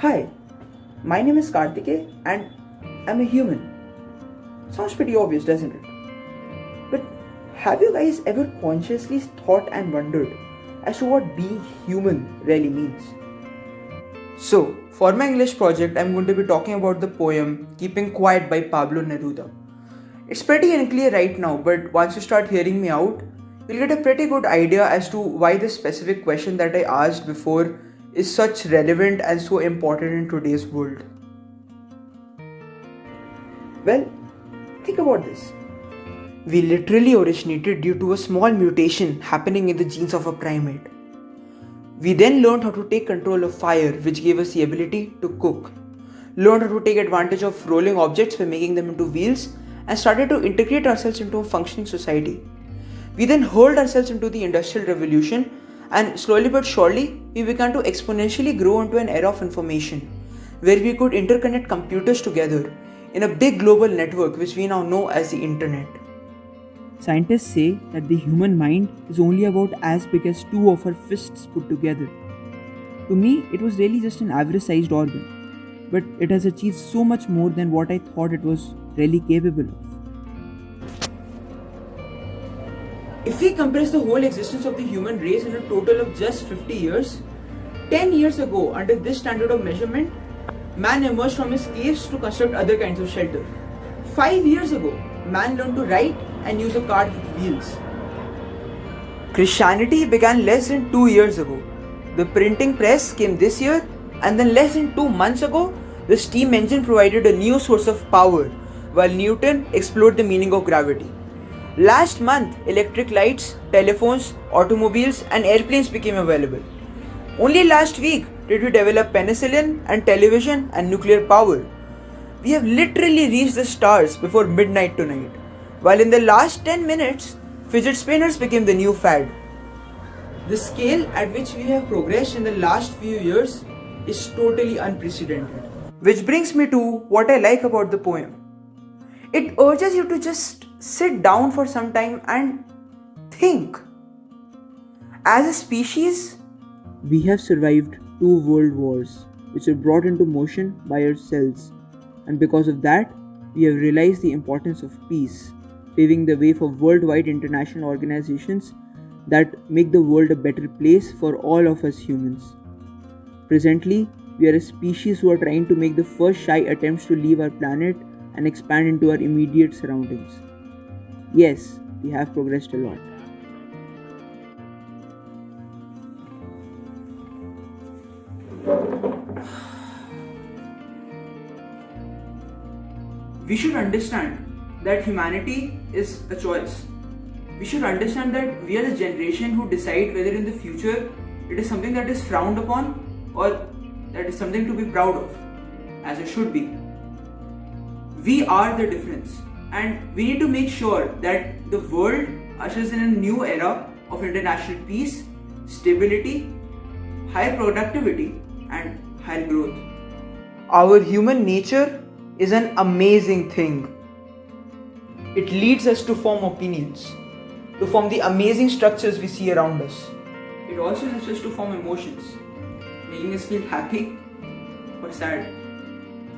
Hi, my name is Karthike and I'm a human. Sounds pretty obvious, doesn't it? But have you guys ever consciously thought and wondered as to what being human really means? So, for my English project, I'm going to be talking about the poem Keeping Quiet by Pablo Neruda. It's pretty unclear right now, but once you start hearing me out, you'll get a pretty good idea as to why this specific question that I asked before is such relevant and so important in today's world. Well, think about this. We literally originated due to a small mutation happening in the genes of a primate. We then learned how to take control of fire, which gave us the ability to cook. Learned how to take advantage of rolling objects by making them into wheels, and started to integrate ourselves into a functioning society. We then hurled ourselves into the Industrial Revolution, and slowly but surely, we began to exponentially grow into an era of information, where we could interconnect computers together in a big global network which we now know as the Internet. Scientists say that the human mind is only about as big as two of our fists put together. To me, it was really just an average sized organ, but it has achieved so much more than what I thought it was really capable of. If we compress the whole existence of the human race in a total of just 50 years, 10 years ago, under this standard of measurement, man emerged from his caves to construct other kinds of shelter. 5 years ago, man learned to write and use a cart with wheels. Christianity began less than 2 years ago. The printing press came this year, and then less than 2 months ago, the steam engine provided a new source of power, while Newton explored the meaning of gravity. Last month, electric lights, telephones, automobiles, and airplanes became available. Only last week did we develop penicillin and television and nuclear power. We have literally reached the stars before midnight tonight, while in the last 10 minutes, fidget spinners became the new fad. The scale at which we have progressed in the last few years is totally unprecedented. Which brings me to what I like about the poem. It urges you to just sit down for some time and think. As a species, we have survived 2 world wars, which were brought into motion by ourselves, and because of that, we have realized the importance of peace, paving the way for worldwide international organizations that make the world a better place for all of us humans. Presently, we are a species who are trying to make the first shy attempts to leave our planet and expand into our immediate surroundings. Yes, we have progressed a lot. We should understand that humanity is a choice. We should understand that we are the generation who decide whether in the future it is something that is frowned upon or that is something to be proud of, as it should be. We are the difference, and we need to make sure that the world ushers in a new era of international peace, stability, high productivity, and high growth. Our human nature is an amazing thing. It leads us to form opinions, to form the amazing structures we see around us. It also helps us to form emotions, making us feel happy or sad,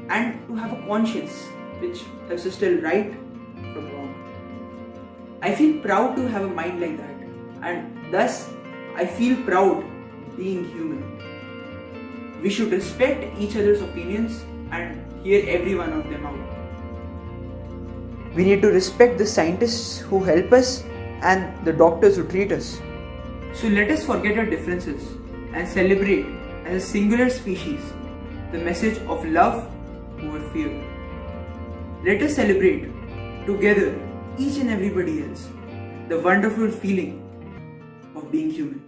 and to have a conscience which helps us tell right from wrong. I feel proud to have a mind like that, and thus I feel proud being human. We should respect each other's opinions and hear every one of them out. We need to respect the scientists who help us and the doctors who treat us. So let us forget our differences and celebrate as a singular species the message of love over fear. Let us celebrate together, each and everybody else, the wonderful feeling of being human.